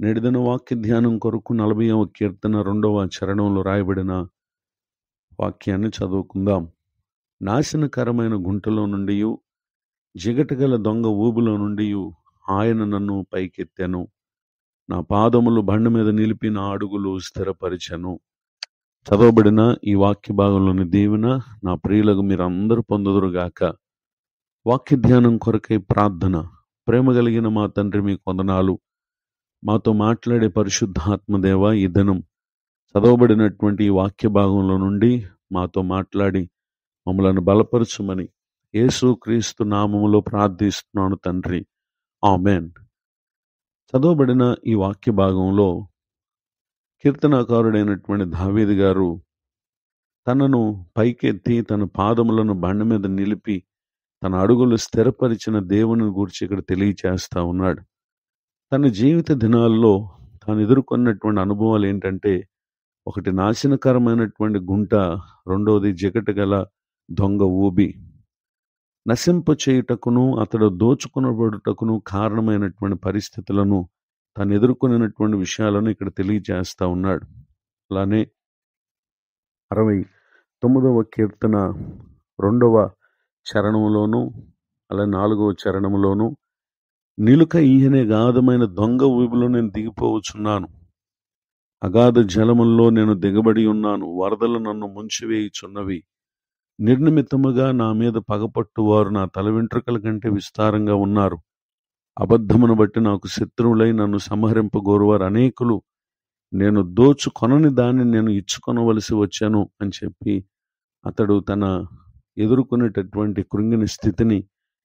నేటిదిన వాక్య ధ్యానం కొరకు 40వ కీర్తన 2వ చరణంలో రాయబడిన వాక్యాన్ని చదువుకుందాం. నాశనకరమైన గుంటలో నుండి, జిగటగల దొంగ ఊబిలో నుండి ఆయన నన్ను పైకెత్తెను. నా పాదములు బండ మీద నిలిపి నా అడుగులు స్థిరపరిచెను. చదవబడిన ఈ వాక్య భాగంలోని దీవెన నా ప్రియులకు మీరు అందరూ పొందుదురుగాక. వాక్య ధ్యానం కొరకై ప్రార్థన. ప్రేమ కలిగిన మా తండ్రి, మీ వందనాలు. మాతో మాట్లాడే పరిశుద్ధాత్మదేవ, ఈ దినం చదవబడినటువంటి ఈ వాక్య భాగంలో నుండి మాతో మాట్లాడి మమ్మలను బలపరచుమని యేసుక్రీస్తు నామములో ప్రార్థిస్తున్నాను తండ్రి, ఆమెన్. చదవబడిన ఈ వాక్య భాగంలో కీర్తనాకారుడైనటువంటి దావీదు గారు తనను పైకెత్తి తన పాదములను బండ మీద నిలిపి తన అడుగులు స్థిరపరిచిన దేవుని గురించి ఇక్కడ తెలియచేస్తా ఉన్నాడు. తన జీవిత దినాల్లో తాను ఎదుర్కొన్నటువంటి అనుభవాలు ఏంటంటే, ఒకటి నాశనకరమైనటువంటి గుంట, రెండవది జిగట గల దొంగ ఊబి. నశింప చేయుటకును అతడు దోచుకునబడుటకును కారణమైనటువంటి పరిస్థితులను తాను ఎదుర్కొన్నటువంటి విషయాలను ఇక్కడ తెలియజేస్తా ఉన్నాడు. అలానే 69వ కీర్తన 2వ చరణంలోను అలా 4వ చరణంలోను, నిలుక ఈయనే గాధమైన దొంగ ఊబిలో నేను దిగిపోవచ్చున్నాను. అగాధ జలముల్లో నేను దిగబడి ఉన్నాను. వరదలు నన్ను ముంచివేయుచున్నవి. నిర్నిమిత్తముగా నా మీద పగపట్టువారు నా తల వెంట్రుకల కంటే విస్తారంగా ఉన్నారు. అబద్ధమును బట్టి నాకు శత్రువులై నన్ను సంహరింపగోరువారు అనేకులు. నేను దోచుకొనని దాన్ని నేను ఇచ్చుకొనవలసి వచ్చాను అని చెప్పి అతడు తన ఎదుర్కొనేటటువంటి కృంగిన స్థితిని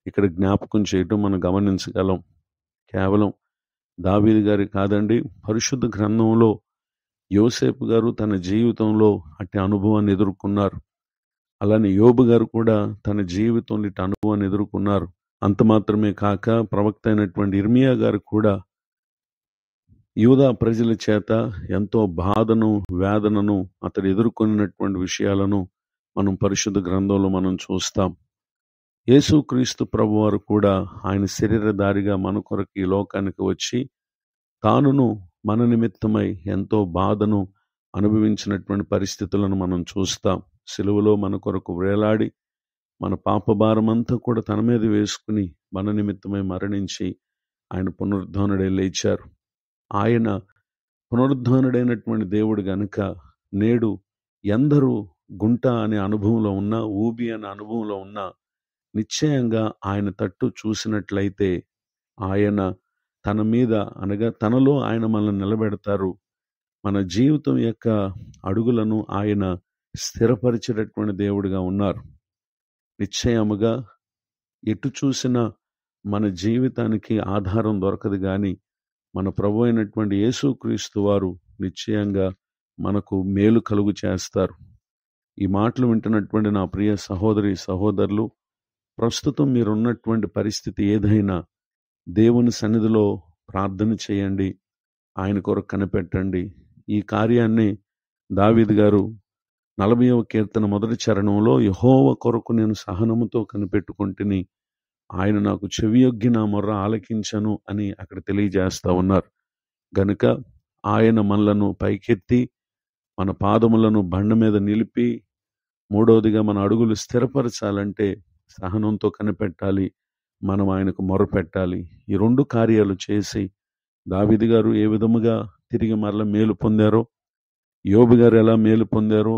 ఇక్కడ జ్ఞాపకం చేయటం మనం గమనించగలం. కేవలం దావీదు గారి కాదండి, పరిశుద్ధ గ్రంథంలో యోసేపు గారు తన జీవితంలో అట్టి అనుభవాన్ని ఎదుర్కొన్నారు. అలానే యోబు గారు కూడా తన జీవితంలో ఇటు అనుభవాన్ని ఎదుర్కొన్నారు. అంత మాత్రమే కాక ప్రవక్త అయినటువంటి ఇర్మియా గారు కూడా యూదా ప్రజల చేత ఎంతో బాధను, వేదనను అతడు ఎదుర్కొన్నటువంటి విషయాలను మనం పరిశుద్ధ గ్రంథంలో మనం చూస్తాం. యేసుక్రీస్తు ప్రభువారు కూడా ఆయన శరీరధారిగా మన కొరకు ఈ లోకానికి వచ్చి తానును మన నిమిత్తమై ఎంతో బాధను అనుభవించినటువంటి పరిస్థితులను మనం చూస్తాం. సిలువలో మన కొరకు వేలాడి మన పాపభారమంతా కూడా తన మీద వేసుకుని మన నిమిత్తమై మరణించి ఆయన పునరుద్ధానుడై లేచారు. ఆయన పునరుద్ధానుడైనటువంటి దేవుడు గనుక నేడు ఎందరూ గుంట అనే అనుభవంలో ఉన్నా, ఊబి అనే అనుభవంలో ఉన్నా, నిశ్చయంగా ఆయన తట్టు చూసినట్లయితే ఆయన తన మీద అనగా తనలో ఆయన మనల్ని నిలబెడతారు. మన జీవితం యొక్క అడుగులను ఆయన స్థిరపరిచేటటువంటి దేవుడిగా ఉన్నారు. నిశ్చయముగా ఎటు చూసినా మన జీవితానికి ఆధారం దొరకదు, కానీ మన ప్రభు అయినటువంటి యేసుక్రీస్తు వారు నిశ్చయంగా మనకు మేలు కలుగు చేస్తారు. ఈ మాటలు వింటున్నటువంటి నా ప్రియ సహోదరి సహోదరులు, ప్రస్తుతం మీరున్నటువంటి పరిస్థితి ఏదైనా దేవుని సన్నిధిలో ప్రార్థన చేయండి, ఆయన కొరకు కనిపెట్టండి. ఈ కార్యాన్ని దావీదు గారు 40వ కీర్తన 1వ చరణంలో, యెహోవా కొరకు నేను సహనముతో కనిపెట్టుకుంటుని, ఆయన నాకు చెవియొగ్గి నా మొర్ర ఆలకించను అని అక్కడ తెలియజేస్తా ఉన్నారు. గనుక ఆయన మనలను పైకెత్తి మన పాదములను బండ మీద నిలిపి, మూడవదిగా మన అడుగులు స్థిరపరచాలంటే సహనంతో కనిపెట్టాలి, మనం ఆయనకు మొరపెట్టాలి. ఈ 2 కార్యాలు చేసి దావీదు గారు ఏ విధముగా తిరిగి మరల మేలు పొందారో, యోబు గారు ఎలా మేలు పొందారో,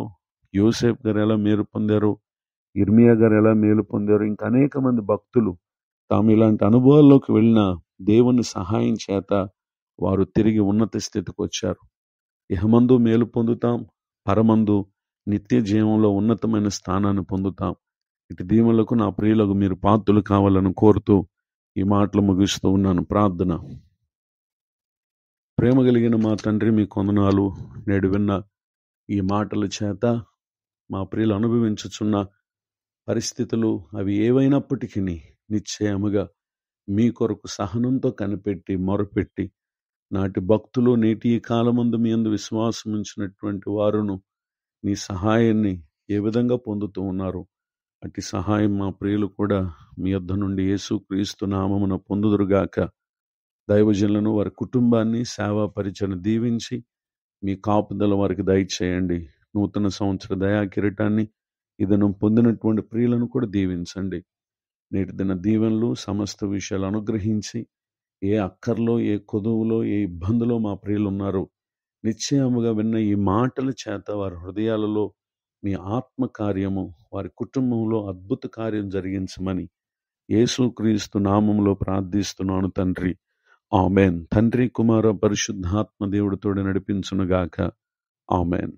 యోసేపు గారు ఎలా మేలు పొందారో, ఇర్మియా గారు ఎలా మేలు పొందారో, ఇంకా అనేక మంది భక్తులు తాము ఇలాంటి అనుభవాల్లోకి వెళ్ళిన దేవుని సహాయం చేత వారు తిరిగి ఉన్నత స్థితికి వచ్చారు. ఇహమందు మేలు పొందుతాం, పరమందు నిత్య జీవంలో ఉన్నతమైన స్థానాన్ని పొందుతాం. ఇటు దీవులకు నా ప్రియులకు మీరు పాత్రులు కావాలని కోరుతూ ఈ మాటలు ముగిస్తూ ఉన్నాను. ప్రార్థన. ప్రేమ కలిగిన మా తండ్రి, మీ వందనాలు. నేడు విన్న ఈ మాటల చేత మా ప్రియులు అనుభవించుచున్న పరిస్థితులు అవి ఏవైనప్పటికీ నిశ్చయముగా మీ కొరకు సహనంతో కనిపెట్టి మొరపెట్టి, నాటి భక్తులు నేటి ఈ కాలమందు మీ యందు విశ్వాసం ఉంచినటువంటి వారును నీ సహాయాన్ని ఏ విధంగా పొందుతూ ఉన్నారు, అట్టి సహాయం మా ప్రియులు కూడా మీ యొద్ద నుండి యేసుక్రీస్తు నామమున పొందుదురుగాక. దైవజనులను, వారి కుటుంబాన్ని, సేవా పరిచయను దీవించి మీ కాపుదల వారికి దయచేయండి. నూతన సంవత్సర దయా కిరీటాన్ని ఇదను పొందినటువంటి ప్రియులను కూడా దీవించండి. నేటి దిన దీవెనలు సమస్త విషయాలు అనుగ్రహించి, ఏ అక్కర్లో, ఏ కొదువులో, ఏ ఇబ్బందులో మా ప్రియులు ఉన్నారో నిశ్చయముగా విన్న ఈ మాటల చేత వారి హృదయాలలో మీ ఆత్మ కార్యము, వారి కుటుంబంలో అద్భుత కార్యం జరిగించమని యేసుక్రీస్తు నామములో ప్రార్థిస్తున్నాను తండ్రి. ఆమెన్. తండ్రి, కుమార, పరిశుద్ధాత్మ దేవుడితోడు నడిపించునుగాక. ఆమెన్.